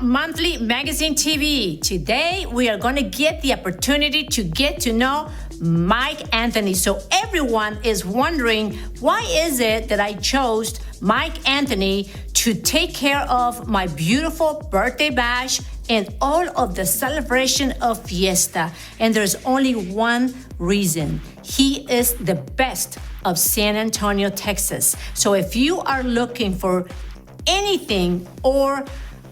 Monthly Magazine TV. Today, we are going to get the opportunity to get to know MikeAnthony. So everyone is wondering, why is it that I chose MikeAnthony to take care of my beautiful birthday bash and all of the celebration of fiesta? And there's only one reason. He is the best of San Antonio, Texas. So if you are looking for anything or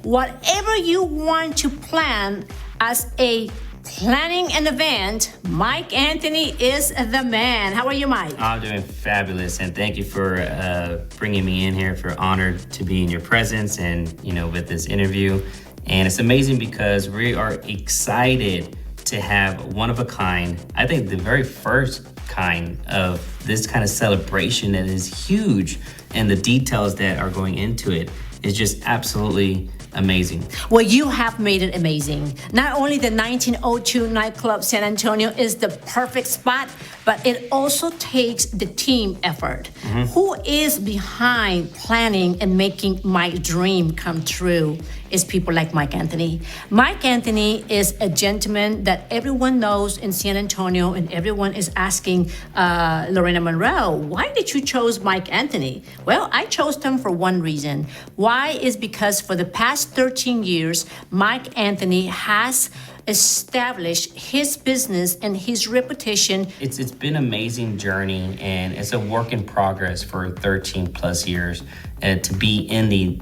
whatever you want to plan as a planning an event, MikeAnthony is the man. How are you, Mike? I'm doing fabulous, and thank you for bringing me in here. For honored to be in your presence and with this interview. And it's amazing because we are excited to have one of a kind. I think the very first kind of this kind of celebration that is huge, and the details that are going into it is just absolutely amazing. Well, you have made it amazing. Not only the 1902 nightclub San Antonio is the perfect spot, but it also takes the team effort. Who is behind planning and making my dream come true is people like MikeAnthony. MikeAnthony is a gentleman that everyone knows in San Antonio, and everyone is asking Lorena Monroe, why did you choose MikeAnthony? Well, I chose him for one reason. Why is because for the past 13 years, MikeAnthony has established his business and his reputation. It's been an amazing journey, and it's a work in progress for 13 plus years to be in the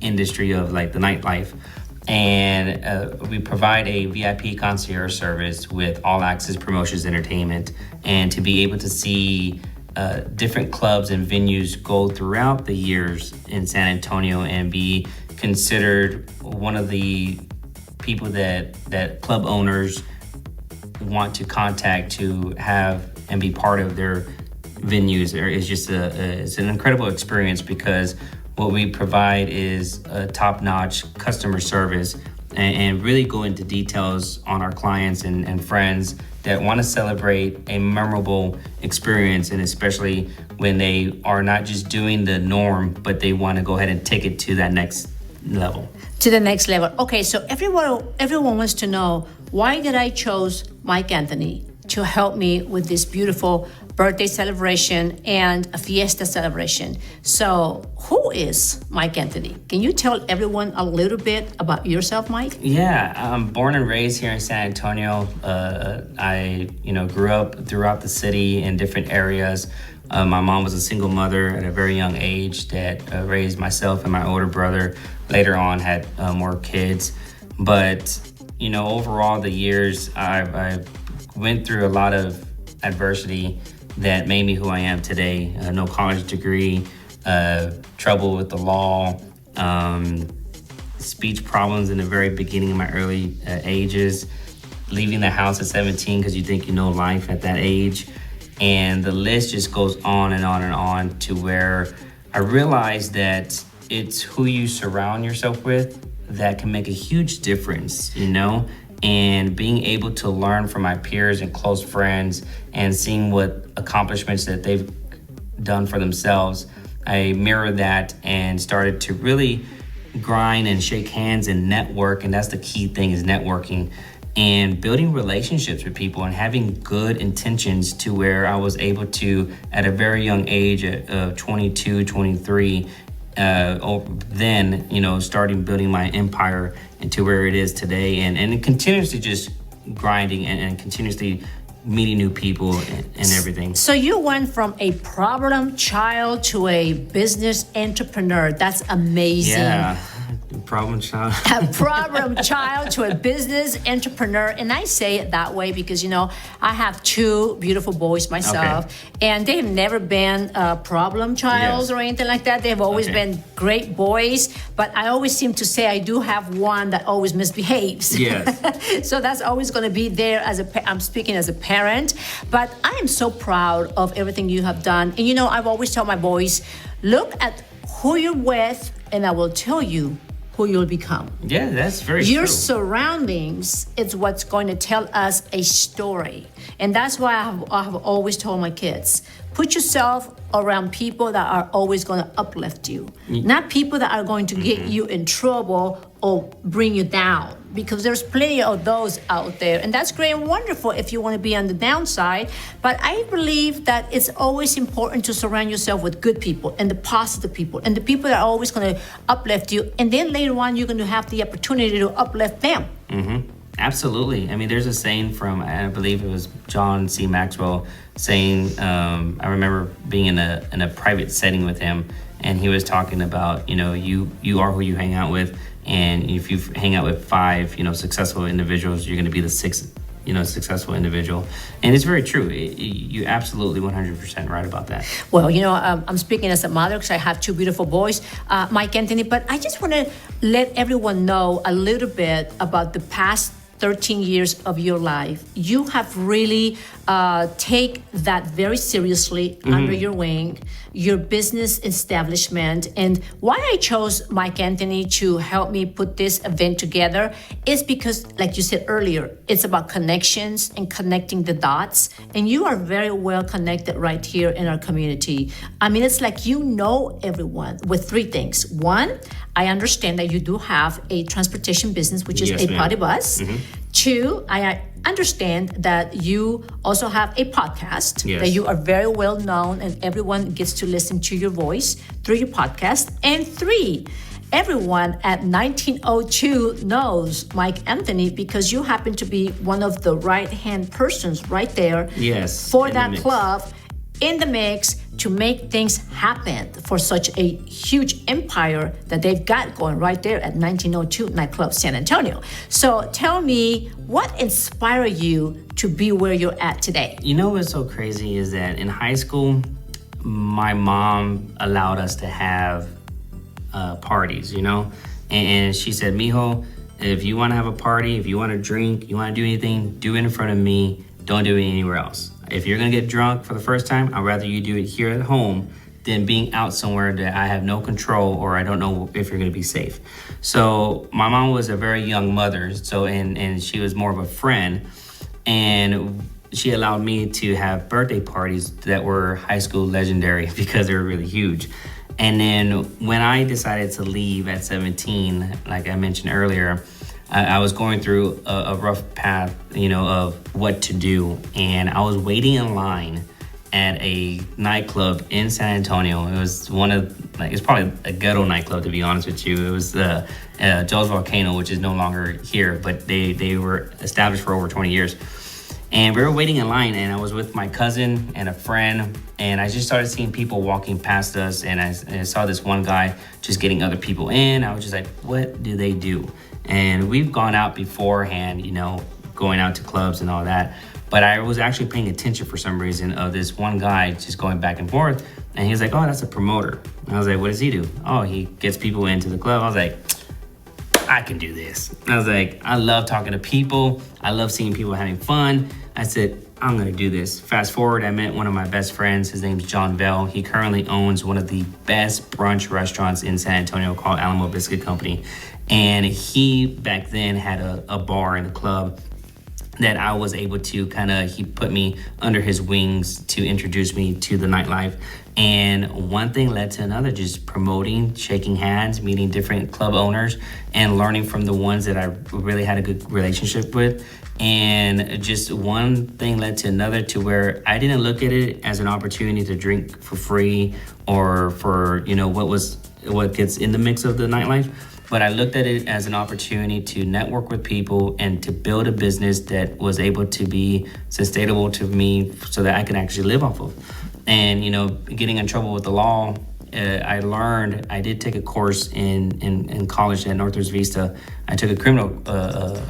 industry of like the nightlife. And we provide a VIP concierge service with all access promotions entertainment, and to be able to see different clubs and venues go throughout the years in San Antonio and be considered one of the people that club owners want to contact to have and be part of their venues is just it's an incredible experience, because what we provide is a top-notch customer service and really go into details on our clients and friends that want to celebrate a memorable experience, and especially when they are not just doing the norm, but they want to go ahead and take it to that next level. To the next level. Okay, so everyone wants to know, why did I chose MikeAnthony to help me with this beautiful birthday celebration and a fiesta celebration? So who is MikeAnthony? Can you tell everyone a little bit about yourself, Mike? Yeah, I'm born and raised here in San Antonio. I grew up throughout the city in different areas. My mom was a single mother at a very young age that raised myself and my older brother. Later on had more kids. But, overall the years, I went through a lot of adversity that made me who I am today. No college degree, trouble with the law, speech problems in the very beginning of my early ages, leaving the house at 17 because you think you know life at that age. And the list just goes on and on and on, to where I realized that it's who you surround yourself with that can make a huge difference, and being able to learn from my peers and close friends and seeing what accomplishments that they've done for themselves. I mirrored that and started to really grind and shake hands and network. And that's the key thing, is networking and building relationships with people and having good intentions, to where I was able to, at a very young age of 22, 23, starting building my empire into where it is today, and continuously just grinding and continuously meeting new people and everything. So you went from a problem child to a business entrepreneur. That's amazing. Yeah. Problem child. A problem child to a business entrepreneur. And I say it that way because, I have two beautiful boys myself, and they've never been problem childs or anything like that. They've always been great boys, but I always seem to say I do have one that always misbehaves. Yes. So that's always going to be there I'm speaking as a parent, but I am so proud of everything you have done. And, I've always told my boys, look at who you're with, and I will tell you who you'll become. Yeah, that's very Your true. surroundings is what's going to tell us a story. And that's why I have always told my kids, put yourself around people that are always going to uplift you, not people that are going to get you in trouble or bring you down, because there's plenty of those out there, and that's great and wonderful if you want to be on the downside. But I believe that it's always important to surround yourself with good people and the positive people and the people that are always going to uplift you, and then later on you're going to have the opportunity to uplift them. Absolutely. I mean, there's a saying from, I believe it was John C. Maxwell, saying, I remember being in a private setting with him, and he was talking about, you are who you hang out with. And if you hang out with 5, successful individuals, you're going to be the 6th, successful individual. And it's very true. You're absolutely 100% right about that. Well, I'm speaking as a mother because I have 2 beautiful boys, Mike Anthony, but I just want to let everyone know a little bit about the past 13 years of your life. You have really take that very seriously under your wing, your business establishment. And why I chose Mike Anthony to help me put this event together is because, like you said earlier, it's about connections and connecting the dots. And you are very well connected right here in our community. I mean, it's like you know everyone with 3 things. 1, I understand that you do have a transportation business, which is Yes, a ma'am. potty bus. 2, I understand that you also have a podcast, Yes. that you are very well known and everyone gets to listen to your voice through your podcast. And 3, everyone at 1902 knows Mike Anthony because you happen to be one of the right-hand persons right there Yes, for in the that mix. club, in the mix, to make things happen for such a huge empire that they've got going right there at 1902 Nightclub San Antonio. So tell me, what inspired you to be where you're at today? You know what's so crazy is that in high school, my mom allowed us to have parties, and she said, "Mijo, if you want to have a party, if you want to drink, you want to do anything, do it in front of me. Don't do it anywhere else. If you're going to get drunk for the first time, I'd rather you do it here at home than being out somewhere that I have no control or I don't know if you're going to be safe." So my mom was a very young mother, and she was more of a friend, and she allowed me to have birthday parties that were high school legendary because they were really huge. And then when I decided to leave at 17, like I mentioned earlier, I was going through a rough path, of what to do. And I was waiting in line at a nightclub in San Antonio. It was it's probably a ghetto nightclub, to be honest with you. It was Joe's Volcano, which is no longer here, but they were established for over 20 years. And we were waiting in line, and I was with my cousin and a friend, and I just started seeing people walking past us, and I saw this one guy just getting other people in. I was just like, what do they do? And we've gone out beforehand, going out to clubs and all that. But I was actually paying attention for some reason of this one guy just going back and forth. And he was like, "Oh, that's a promoter." And I was like, "What does he do?" "Oh, he gets people into the club." I was like, I can do this. I was like, I love talking to people. I love seeing people having fun. I said, I'm gonna do this. Fast forward, I met one of my best friends. His name's John Bell. He currently owns one of the best brunch restaurants in San Antonio called Alamo Biscuit Company. And he back then had a bar in the club that I was able to he put me under his wings to introduce me to the nightlife. And one thing led to another, just promoting, shaking hands, meeting different club owners, and learning from the ones that I really had a good relationship with. And just one thing led to another, to where I didn't look at it as an opportunity to drink for free or for, what gets in the mix of the nightlife. But I looked at it as an opportunity to network with people and to build a business that was able to be sustainable to me so that I can actually live off of. And, getting in trouble with the law, I did take a course in college at Northwest Vista. I took a criminal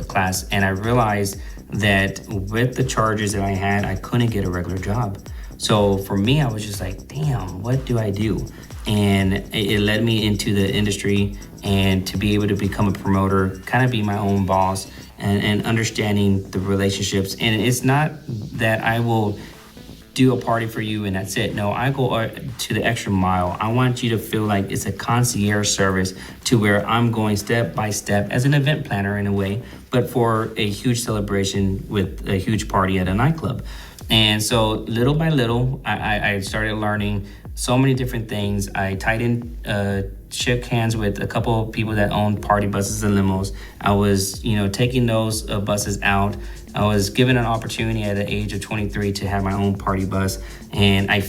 class, and I realized that with the charges that I had, I couldn't get a regular job. So for me, I was just like, damn, what do I do? And it led me into the industry, and to be able to become a promoter, kind of be my own boss, and understanding the relationships. And it's not that I will do a party for you and that's it. No, I go to the extra mile. I want you to feel like it's a concierge service, to where I'm going step by step as an event planner in a way, but for a huge celebration with a huge party at a nightclub. And so little by little, I started learning so many different things. I tied in, shook hands with a couple of people that owned party buses and limos. I was, taking those buses out. I was given an opportunity at the age of 23 to have my own party bus, and I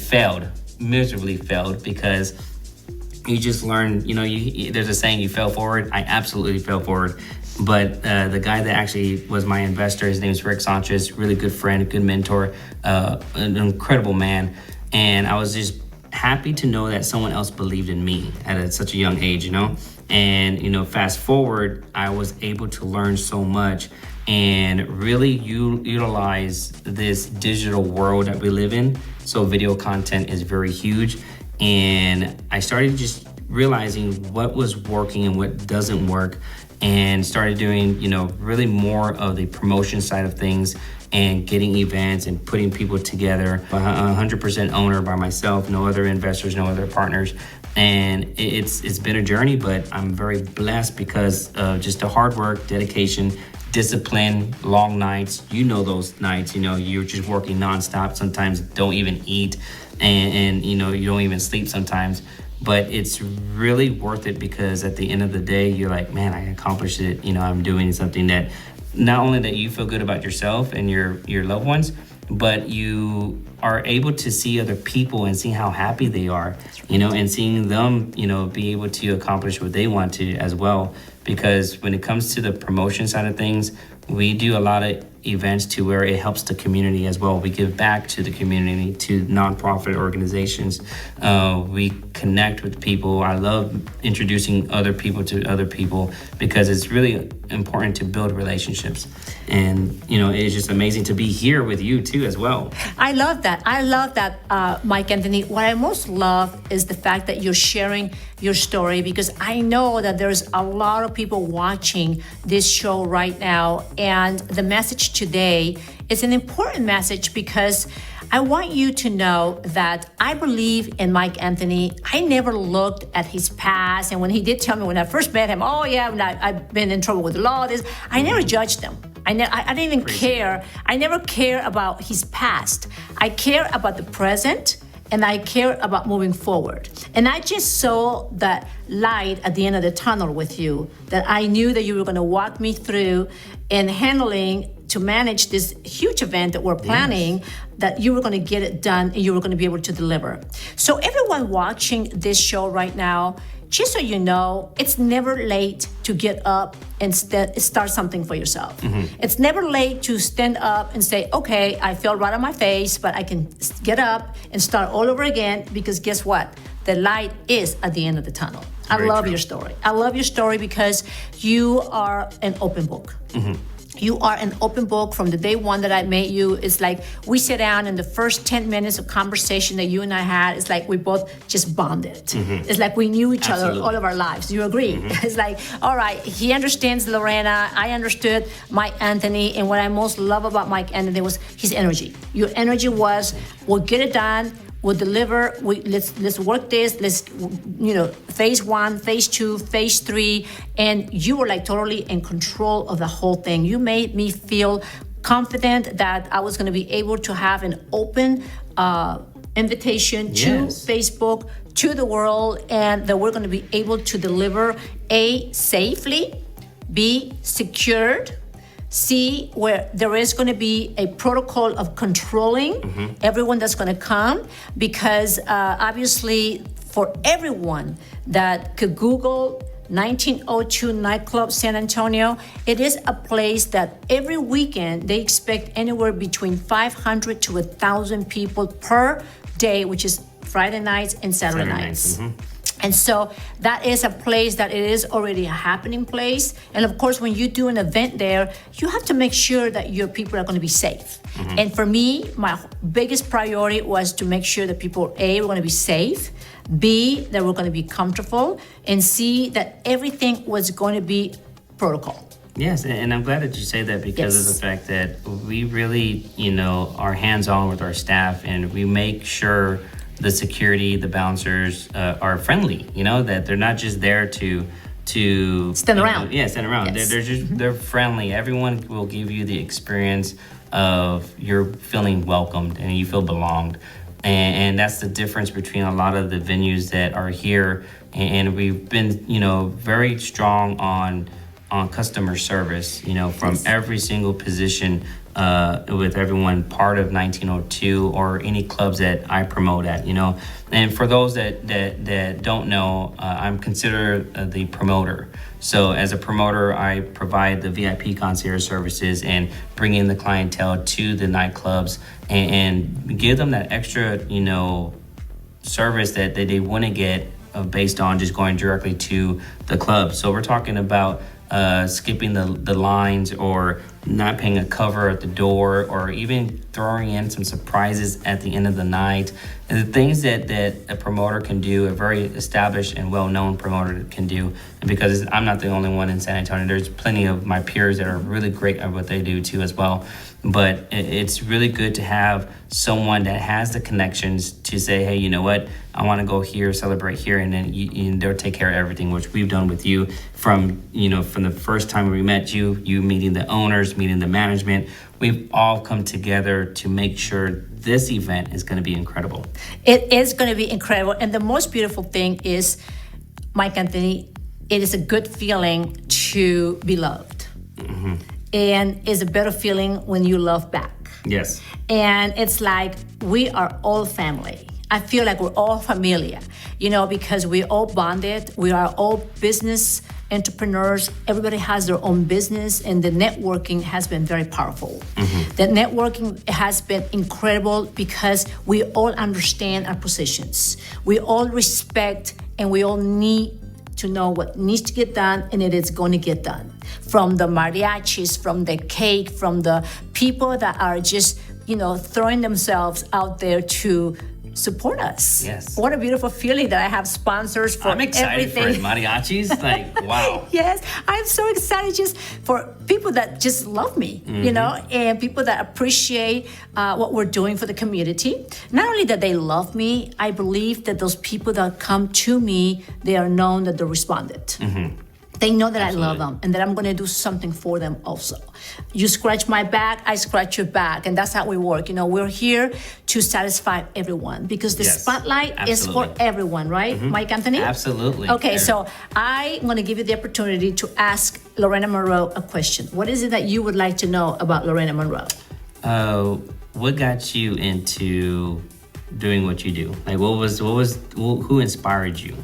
miserably failed, because you just learn, there's a saying, you fail forward. I absolutely fell forward. But the guy that actually was my investor, his name is Rick Sanchez, really good friend, good mentor, an incredible man. And I was just happy to know that someone else believed in me at such a young age, And, fast forward, I was able to learn so much and really utilize this digital world that we live in. So video content is very huge. And I started just realizing what was working and what doesn't work, and started doing, really more of the promotion side of things and getting events and putting people together. 100% owner by myself, no other investors, no other partners. And it's been a journey, but I'm very blessed because of just the hard work, dedication, discipline, long nights. Those nights, you're just working nonstop. Sometimes don't even eat, and you don't even sleep sometimes. But it's really worth it, because at the end of the day, you're like, man, I accomplished it. I'm doing something that not only that you feel good about yourself and your loved ones, but you are able to see other people and see how happy they are, and seeing them, be able to accomplish what they want to as well. Because when it comes to the promotion side of things, we do a lot of events to where it helps the community as well. We give back to the community, to nonprofit organizations. We connect with people. I love introducing other people to other people, because it's really important to build relationships. And, it's just amazing to be here with you too as well. I love that. Mike Anthony. What I most love is the fact that you're sharing your story, because I know that there's a lot of people watching this show right now. And the message today is an important message, because I want you to know that I believe in Mike Anthony. I never looked at his past. And when he did tell me when I first met him, I've been in trouble with the law, I never judged him. I didn't even care. I never care about his past. I care about the present, and I care about moving forward. And I just saw that light at the end of the tunnel with you, that I knew that you were gonna walk me through in handling to manage this huge event that we're planning, yes, that you were gonna get it done and you were gonna be able to deliver. So everyone watching this show right now, just so you know, it's never late to get up and start something for yourself. Mm-hmm. It's never late to stand up and say, okay, I fell right on my face, but I can get up and start all over again, because guess what? The light is at the end of the tunnel. I love your story. I love your story because you are an open book. Mm-hmm. You are an open book from the day one that I met you. It's like we sat down in the first 10 minutes of conversation that you and I had. It's like we both just bonded. Mm-hmm. It's like we knew each other all of our lives. You agree? Mm-hmm. It's like, all right, he understands Lorena. I understood Mike Anthony. And what I most love about Mike Anthony was his energy. Your energy was, we'll get it done. We'll deliver. Let's work this. Let's, phase 1, phase 2, phase 3, and you were like totally in control of the whole thing. You made me feel confident that I was going to be able to have an open invitation to Facebook, to the world, and that we're going to be able to deliver A, safely, B, secured, C, where there is going to be a protocol of controlling everyone that's going to come, because obviously for everyone that could Google 1902 nightclub San Antonio, it is a place that every weekend they expect anywhere between 500 to 1,000 people per day, which is Friday nights and Saturday nights. Mm-hmm. And so that is a place that it is already a happening place. And of course, when you do an event there, you have to make sure that your people are going to be safe. Mm-hmm. And for me, my biggest priority was to make sure that people, A, were going to be safe, B, that we're going to be comfortable, and C, that everything was going to be protocol. Yes, and I'm glad that you say that, because of the fact that we really, are hands-on with our staff, and we make sure the security, the bouncers are friendly, that they're not just there to stand around. Stand around. Yes. They're friendly. Everyone will give you the experience of you're feeling welcomed and you feel belonged. And that's the difference between a lot of the venues that are here. And we've been, very strong on customer service, from every single position with everyone part of 1902 or any clubs that I promote at, And for those that don't know, I'm considered the promoter. So as a promoter, I provide the VIP concierge services and bring in the clientele to the nightclubs and give them that extra, service that they wouldn't get based on just going directly to the club. So we're talking about skipping the lines or not paying a cover at the door or even throwing in some surprises at the end of the night. And the things that a promoter can do, a very established and well-known promoter can do. And because I'm not the only one in San Antonio, there's plenty of my peers that are really great at what they do too as well. But it's really good to have someone that has the connections to say, hey, you know what, I want to go here, celebrate here, and then they'll take care of everything, which we've done with you from the first time we met you meeting the owners, meeting the management. We've all come together to make sure this event is going to be incredible. It is going to be incredible. And the most beautiful thing is, Mike Anthony, it is a good feeling to be loved. Mm-hmm. And it's a better feeling when you love back. Yes. And it's like we are all family. I feel like we're all familiar, because we all bonded. We are all business entrepreneurs. Everybody has their own business, and the networking has been very powerful. Mm-hmm. The networking has been incredible because we all understand our positions. We all respect, and we all need to know what needs to get done, and it is going to get done. From the mariachis, from the cake, from the people that are just, throwing themselves out there to support us. Yes. What a beautiful feeling that I have sponsors for I'm excited everything. for mariachis. Like, wow. Yes, I'm so excited just for people that just love me, and people that appreciate what we're doing for the community. Not only that they love me, I believe that those people that come to me, they are known that they responded. Mm-hmm. They know that Absolutely. I love them and that I'm going to do something for them also. You scratch my back, I scratch your back. And that's how we work. We're here to satisfy everyone because the spotlight Absolutely. Is for everyone, right, mm-hmm. Mike Anthony? Absolutely. Okay, so I'm going to give you the opportunity to ask Lorena Monroe a question. What is it that you would like to know about Lorena Monroe? What got you into doing what you do? Like, who inspired you?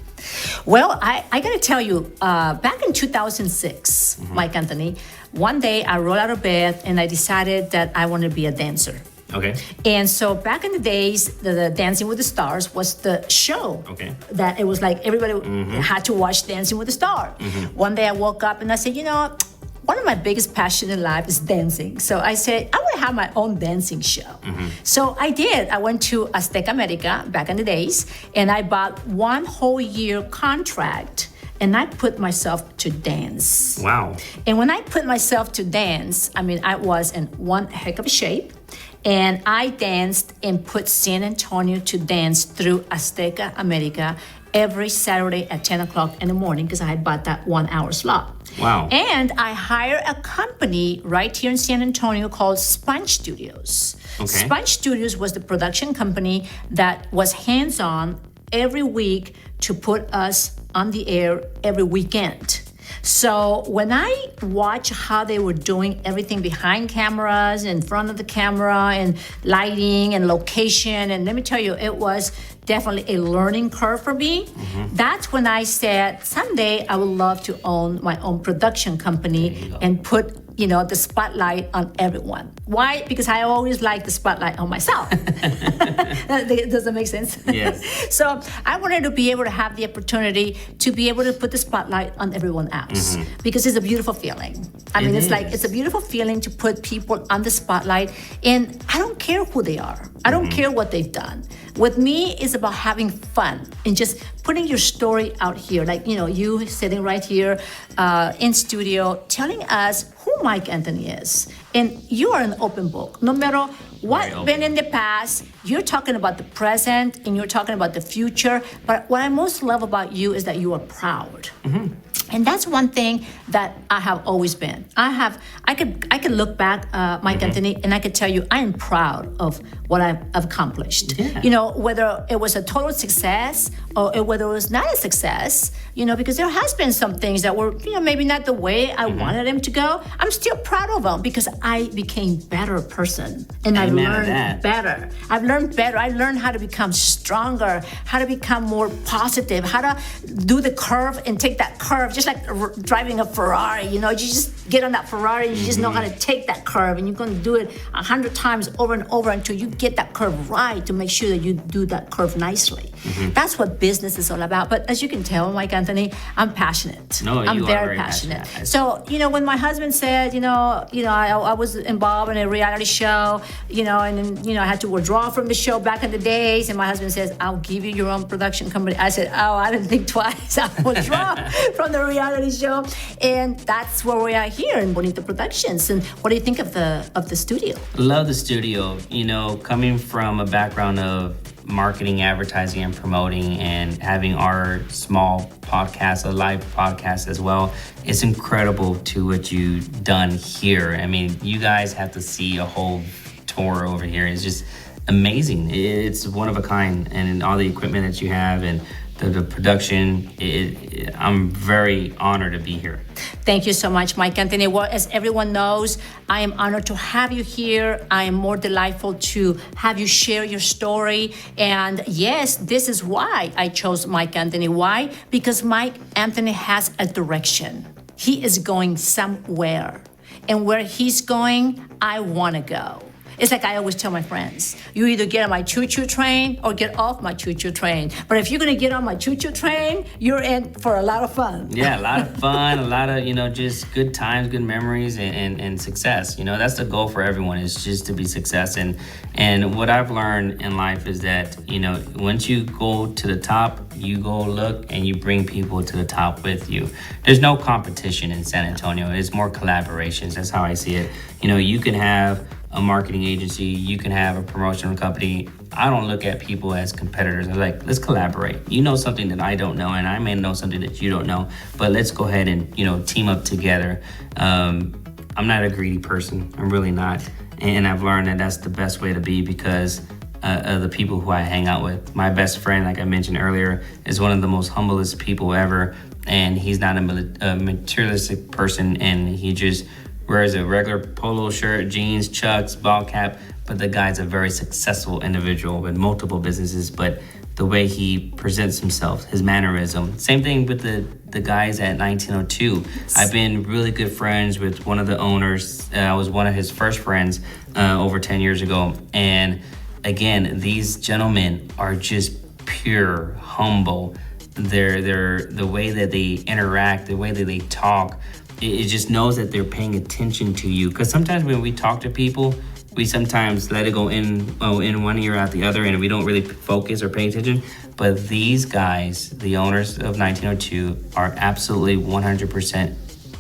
Well, I got to tell you, back in 2006, mm-hmm. Mike Anthony, one day I rolled out of bed and I decided that I wanted to be a dancer. Okay. And so back in the days, the Dancing with the Stars was the show. Okay. That it was like everybody mm-hmm. had to watch Dancing with the Stars. Mm-hmm. One day I woke up and I said, one of my biggest passions in life is dancing. So I said, I want to have my own dancing show. Mm-hmm. So I did. I went to Azteca America back in the days, and I bought one whole year contract, and I put myself to dance. Wow. And when I put myself to dance, I was in one heck of a shape. And I danced and put San Antonio to dance through Azteca America every Saturday at 10 o'clock in the morning because I had bought that 1 hour slot. Wow. And I hired a company right here in San Antonio called Sponge Studios. Okay. Sponge Studios was the production company that was hands-on every week to put us on the air every weekend. So when I watch how they were doing everything behind cameras, in front of the camera, and lighting and location, and let me tell you, it was definitely a learning curve for me. Mm-hmm. That's when I said, someday I would love to own my own production company and put the spotlight on everyone. Why? Because I always like the spotlight on myself. Does that make sense? Yes. So I wanted to be able to have the opportunity to be able to put the spotlight on everyone else mm-hmm. because it's a beautiful feeling. It's a beautiful feeling to put people on the spotlight, and I don't care who they are. I don't care what they've done. With me, it's about having fun and just putting your story out here. Like, you sitting right here in studio telling us who Mike Anthony is. And you are an open book. No matter what's been in the past, you're talking about the present and you're talking about the future. But what I most love about you is that you are proud. Mm-hmm. And that's one thing that I have always been. I could look back, Mike Anthony, and I could tell you I am proud of what I've accomplished. Yeah. You know, whether it was a total success or whether it was not a success, you know, because there has been some things that were, you know, maybe not the way I wanted them to go. I'm still proud of them because I became a better person and I learned better. I've learned better. I learned how to become stronger, how to become more positive, how to do the curve and take that curve, just like driving a Ferrari. You know, you just get on that Ferrari and you just know how to take that curve, and you're going to do it 100 times over and over until you get that curve right to make sure that you do that curve nicely. That's what business is all about. But as you can tell, Mike Anthony, I'm passionate. No, I'm you are very passionate. So, you know, when my husband said, I was involved in a reality show, you know, and then, you know, I had to withdraw from the show back in the days, and my husband says, I'll give you your own production company. I said, oh, I didn't think twice. I withdraw from the reality show. And that's where we are here in Bonita Productions. And what do you think of the studio? Love the studio. You know, coming from a background of marketing, advertising, and promoting, and having our small podcast, a live podcast as well, it's incredible to what you've done here. I mean, you guys have to see a whole tour over here. It's just amazing. It's one of a kind, and all the equipment that you have and the production, I'm very honored to be here. Thank you so much, Mike Anthony. Well, as everyone knows, I am honored to have you here. I am more delightful to have you share your story. And yes, this is why I chose Mike Anthony. Why? Because Mike Anthony has a direction. He is going somewhere. And where he's going, I want to go. It's like I always tell my friends, you either get on my choo-choo train or get off my choo-choo train. But if you're going to get on my choo-choo train, you're in for a lot of fun. Yeah, a lot of fun, a lot of, you know, just good times, good memories, and success. You know, that's the goal for everyone, is just to be success. And what I've learned in life is that, you know, once you go to the top, you go look and you bring people to the top with you. There's no competition in San Antonio. It's more collaborations. That's how I see it. You know, you can have a marketing agency, you can have a promotional company. I don't look at people as competitors. I'm like, let's collaborate. You know something that I don't know, and I may know something that you don't know, but let's go ahead and, you know, team up together. I'm not a greedy person. I'm really not. And I've learned that that's the best way to be, because of the people who I hang out with. My best friend, like I mentioned earlier, is one of the most humblest people ever, and he's not a materialistic person, and he just wears a regular polo shirt, jeans, chucks, ball cap, but the guy's a very successful individual with multiple businesses. But the way he presents himself, his mannerism. Same thing with the guys at 1902. I've been really good friends with one of the owners. I was one of his first friends over 10 years ago. And again, these gentlemen are just pure, humble. They're the way that they interact, the way that they talk, it just knows that they're paying attention to you. Because sometimes when we talk to people, we sometimes let it go in one ear out the other, and we don't really focus or pay attention. But these guys, the owners of 1902, are absolutely 100%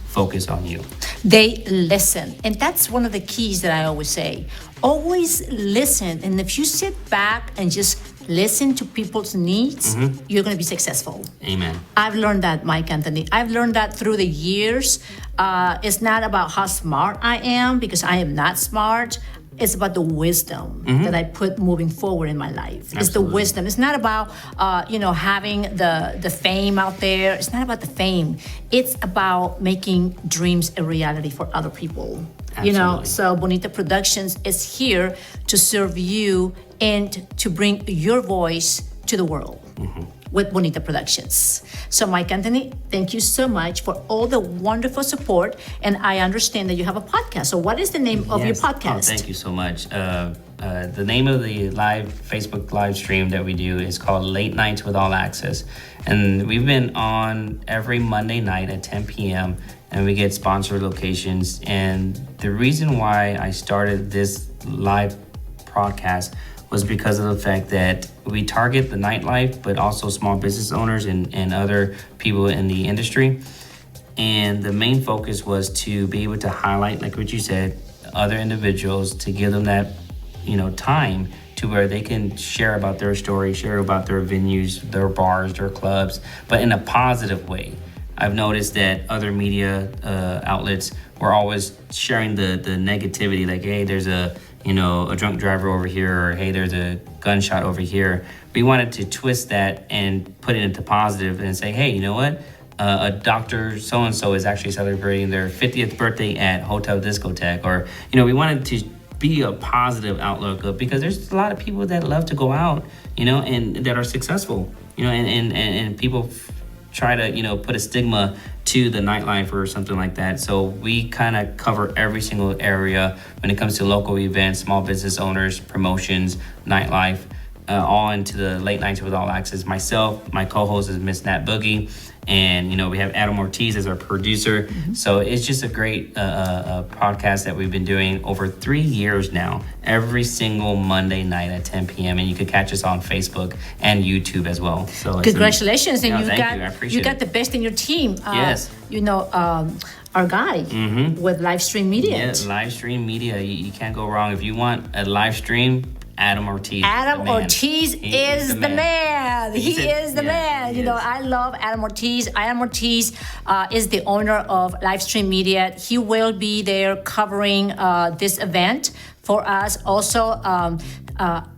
focused on you. They listen. And that's one of the keys that I always say. Always listen. And if you sit back and just listen to people's needs, you're going to be successful. Amen. I've learned that, Mike Anthony. I've learned that through the years. It's not about how smart I am, because I am not smart. It's about the wisdom that I put moving forward in my life. Absolutely. It's the wisdom. It's not about, having the fame out there. It's not about the fame. It's about making dreams a reality for other people. Absolutely. You know, so Bonita Productions is here to serve you and to bring your voice to the world with Bonita Productions. So Mike Anthony, thank you so much for all the wonderful support. And I understand that you have a podcast. So what is the name of your podcast? Oh, thank you so much. The name of the live Facebook live stream that we do is called Late Nights with All Access. And we've been on every Monday night at 10 p.m. and we get sponsored locations. And the reason why I started this live broadcast was because of the fact that we target the nightlife, but also small business owners and other people in the industry. And the main focus was to be able to highlight, like what you said, other individuals, to give them that, time to where they can share about their story, share about their venues, their bars, their clubs, but in a positive way. I've noticed that other media outlets were always sharing the negativity, like, hey, there's a drunk driver over here, or hey, there's a gunshot over here. We wanted to twist that and put it into positive and say, hey, you know what? A doctor so-and-so is actually celebrating their 50th birthday at Hotel Discotheque. Or, we wanted to be a positive outlook because there's a lot of people that love to go out, and that are successful, and people try to, put a stigma to the nightlife or something like that. So we kind of cover every single area when it comes to local events, small business owners, promotions, nightlife, all into the late nights with All Access. Myself, my co-host is Miss Nat Boogie, and we have Adam Ortiz as our producer. Mm-hmm. So it's just a great podcast that we've been doing over 3 years now, every single Monday night at 10 p.m. And you can catch us on Facebook and YouTube as well. So congratulations, and you got the best in your team. Yes. Our guy with live stream media. Yeah, live stream media. You can't go wrong. If you want a live stream, Adam Ortiz. Adam Ortiz is the man. He is the man. I love Adam Ortiz. Adam Ortiz is the owner of Livestream Media. He will be there covering this event for us. Also,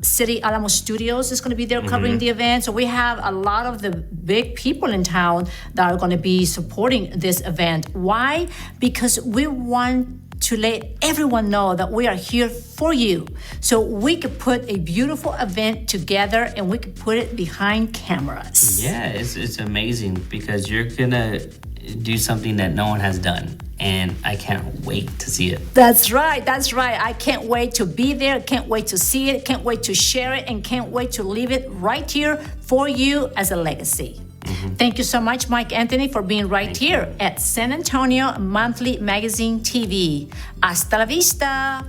City Alamo Studios is going to be there covering the event. So we have a lot of the big people in town that are going to be supporting this event. Why? Because we want to let everyone know that we are here for you. So we could put a beautiful event together and we could put it behind cameras. Yeah, it's amazing because you're gonna do something that no one has done. And I can't wait to see it. That's right. I can't wait to be there. Can't wait to see it. Can't wait to share it. And can't wait to leave it right here for you as a legacy. Thank you so much, Mike Anthony, for being right here at San Antonio Monthly Magazine TV. Hasta la vista.